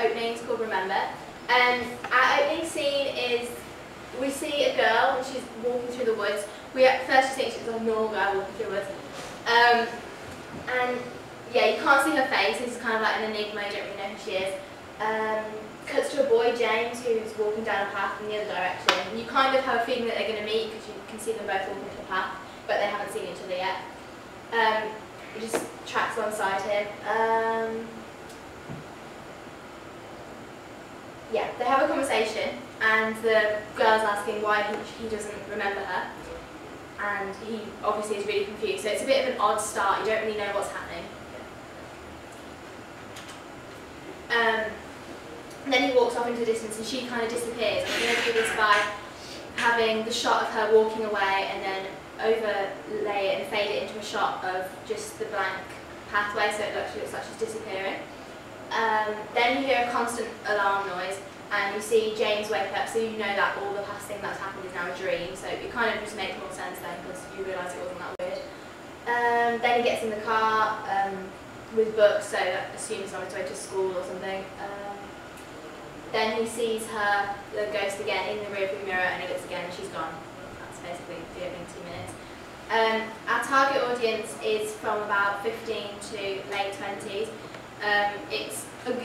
opening. It's called Remember. Our opening scene is we see a girl and she's walking through the woods. We at first think she's a normal girl walking through the woods. And yeah, you can't see her face. This is kind of like an enigma. You don't really know who she is. Cuts to a boy, James, who's walking down a path in the other direction. And you kind of have a feeling that they're going to meet because you can see them both walking the path, but they haven't seen each other yet. He just tracks alongside him. Yeah, they have a conversation, and the girl's asking why he doesn't remember her, and he obviously is really confused. So it's a bit of an odd start. You don't really know what's happening. And then he walks off into the distance, and she kind of disappears. I'm going to do this by having the shot of her walking away, and then overlay it and fade it into a shot of just the blank pathway, so it looks like she's disappearing. Then you hear a constant alarm noise, and you see James wake up, so you know that all the past thing that's happened is now a dream, so it kind of just makes more sense then, because you realise it wasn't that weird. Then he gets in the car with books, so that assumes he's on his way to school or something. Then he sees her, the ghost again, in the rearview mirror, and he looks again and she's gone. That's basically the opening 2 minutes. Our target audience is from about 15 to late 20s. It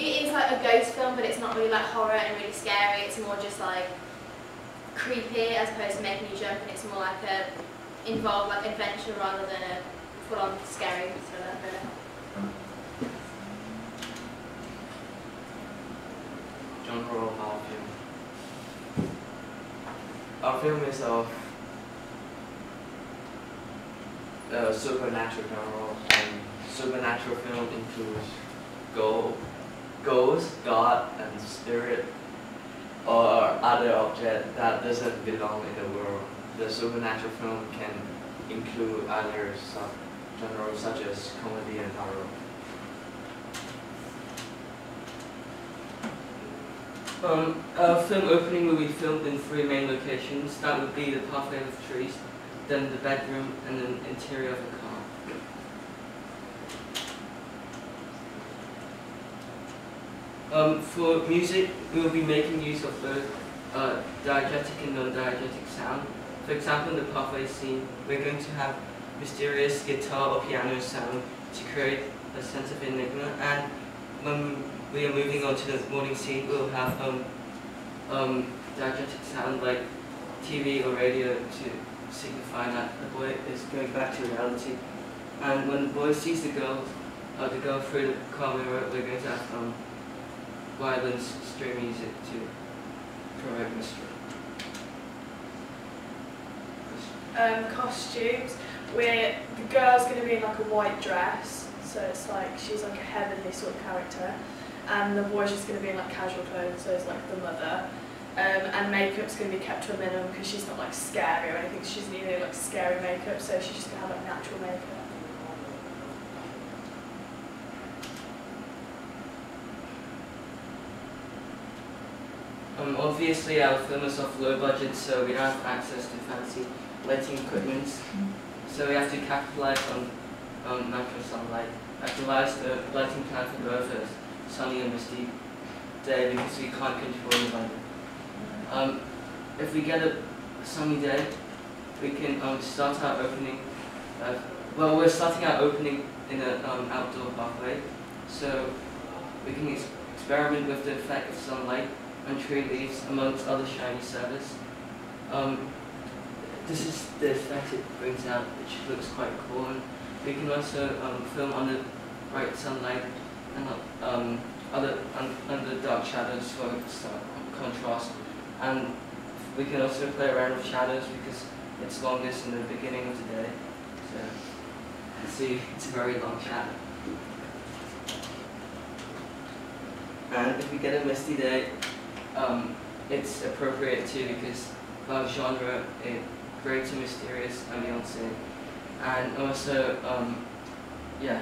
is like a ghost film, but it's not really like horror and really scary. It's more just like creepy as opposed to making you jump, and it's more like a involved like adventure rather than a full-on scary thriller. Genre of our film. Our film is of supernatural genre, and supernatural film includes ghosts, God, and spirit, or other object that doesn't belong in the world. The supernatural film can include other subgenres such as comedy and horror. Our film opening will be filmed in 3 main locations. That would be the pathway with trees, then the bedroom, and then the interior of the car. For music, we will be making use of both diegetic and non-diegetic sound. For example, in the pathway scene, we're going to have mysterious guitar or piano sound to create a sense of enigma, and when we are moving on to the morning scene, we'll have diegetic sound like TV or radio to signify that the boy is going back to reality. And when the boy sees the girl through the car mirror, we're going to have violent string music to promote mystery. Costumes. The girl's going to be in like a white dress, so it's like she's like a heavenly sort of character, and the boy's just going to be in like casual clothes, so it's like the mother. And makeup's going to be kept to a minimum because she's not like scary or anything. She doesn't need any like scary makeup, so she's just going to have like natural makeup. Obviously our film is of low budget, so we don't have access to fancy lighting equipment. So we have to capitalize on natural sunlight. I've devised a lighting plan for both a sunny and misty day because we can't control the light. If we get a sunny day, we can start our opening. Well, we're starting our opening in an outdoor pathway, so we can experiment with the effect of sunlight on tree leaves amongst other shiny surface. This is the effect it brings out, which looks quite cool. And we can also film under bright sunlight and under dark shadows for contrast. And we can also play around with shadows because it's longest in the beginning of the day. So you can see it's a very long shadow. And if we get a misty day, it's appropriate too because our genre is great to mysterious ambiance, and also yeah,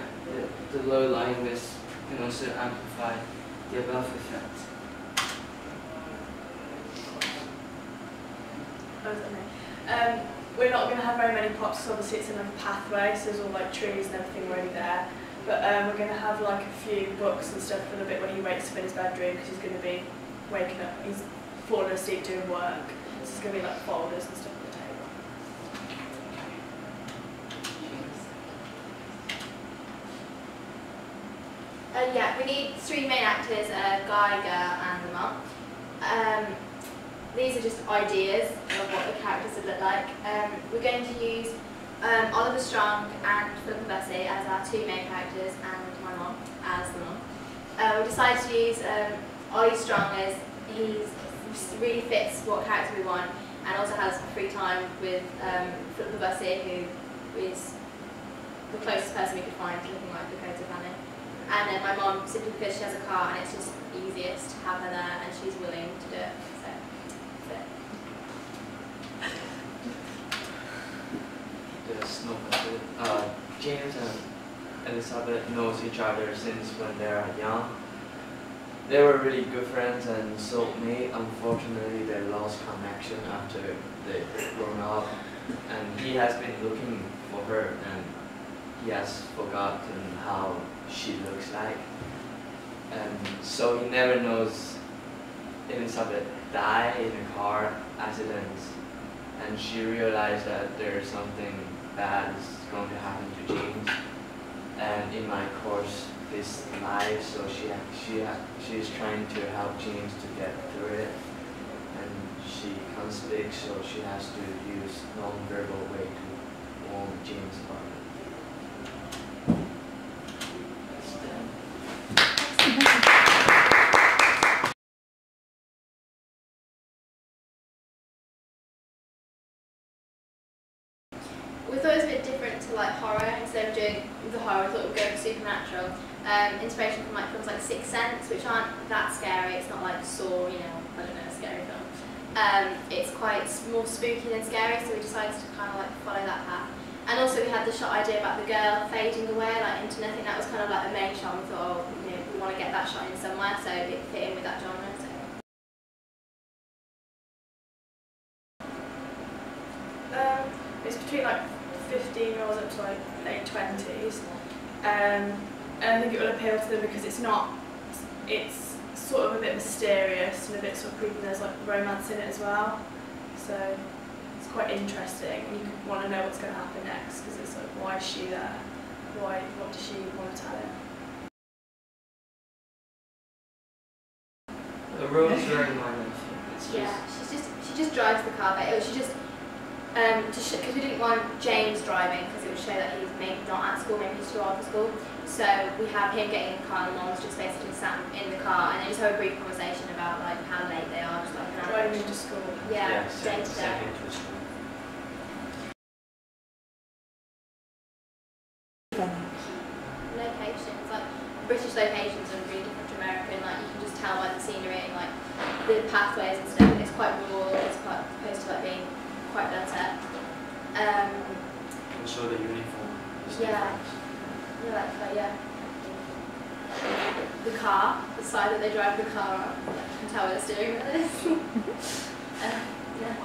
the low lying mist can also amplify the above effect. We're not going to have very many props because obviously it's in like a pathway, so there's all like trees and everything already there. But we're going to have like a few books and stuff for the bit when he wakes up in his bedroom, because he's going to be waking up, he's falling asleep doing work. So there's going to be like folders and stuff on the table. Yeah, we need 3 main actors, a guy, girl and the mum. These are just ideas of what the characters would look like. We're going to use Oliver Strong and Philippa Bussey as our 2 main characters, and my mum as the mum. We decided to use Ollie Strong as he really fits what character we want, and also has free time with Philippa Bussey, who is the closest person we could find to looking like Dakota Fanning. And then my mum, simply because she has a car and it's just easiest to have her there, and she's willing to do it. So that's it. There's no James and Elizabeth knows each other since when they are young. They were really good friends and soulmate. Unfortunately, they lost connection after they grown up, and he has been looking for her, and he has forgotten how she looks like, and so he never knows Elizabeth died in a car accident, and she realized that there's something bad is going to happen to James, and in my course this life, so she's trying to help James to get through it, and she can't speak, so she has to use non-verbal way to warn James about it. We thought it was a bit different to like horror. Instead of doing the horror, we thought we'd go for supernatural. Inspiration from like films like Sixth Sense, which aren't that scary. It's not like Saw, you know, I don't know, a scary film. It's quite more spooky than scary, so we decided to kind of like follow that path. And also we had the shot idea about the girl fading away like into nothing. That was kind of like the main shot. We thought, oh, you know, we want to get that shot in somewhere, so it fit in with that genre. So. It's between like 15-year-olds up to like late 20s, and I think it will appeal to them because it's sort of a bit mysterious and a bit sort of creepy. There's like romance in it as well, so it's quite interesting. And you want to know what's going to happen next, because it's like, why is she there? What does she want to tell him? The road's very minor. Yeah, she just drives the car, but she just because we didn't want James driving, because it would show that he's maybe not at school, maybe he's too old for school. So we have him getting in the car, and the mom's just basically sat in the car, and they just have a brief conversation about like how late they are, just like an Driving average. to school. Yeah, day to day. Locations, like British locations are really different to American. Like you can just tell by the scenery and like the pathways and stuff. It's quite rural. It's quite opposed to like being quite well set. And so the uniform is Yeah. Yeah. The car, the side that they drive the car on, you can tell where the steering wheel is. Yeah.